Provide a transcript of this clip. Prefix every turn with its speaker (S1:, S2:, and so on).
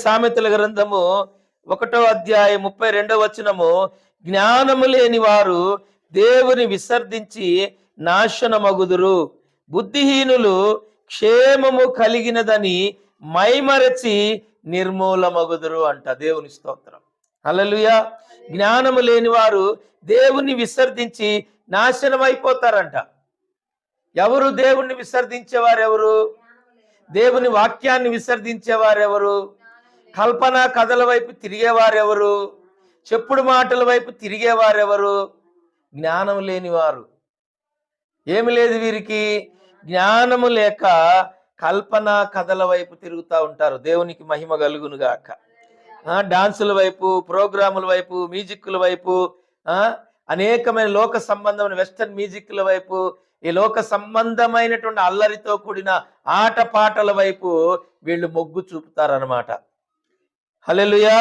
S1: సామెతల గ్రంథము 1వ అధ్యాయం 32వ వచనము, జ్ఞానము లేని వారు దేవుని విసర్జించి నాశనమగుదురు, బుద్ధిహీనులు క్షేమము కలిగినదని మైమరచి నిర్మూలమగుదురు అంట. దేవుని స్తోత్రం, హల్లెలూయా. జ్ఞానము లేని వారు దేవుని విసర్జించి నాశనం అయిపోతారంట. ఎవరు దేవుణ్ణి విసర్జించేవారు? ఎవరు దేవుని వాక్యాన్ని విసర్జించేవారెవరు? కల్పన కథల వైపు తిరిగేవారెవరు? చెప్పుడు మాటల వైపు తిరిగేవారెవరు? జ్ఞానం లేనివారు. ఏమి లేదు వీరికి, జ్ఞానము లేక కల్పన కథల వైపు తిరుగుతూ ఉంటారు. దేవునికి మహిమ కలుగును గాక. డాన్సుల వైపు, ప్రోగ్రాముల వైపు, మ్యూజిక్ల వైపు, అనేకమైన లోక సంబంధమైన వెస్టర్న్ మ్యూజిక్ల వైపు, ఈ లోక సంబంధమైనటువంటి అల్లరితో కూడిన ఆటపాటల వైపు వీళ్ళు మొగ్గు చూపుతారన్నమాట. హల్లెలూయా.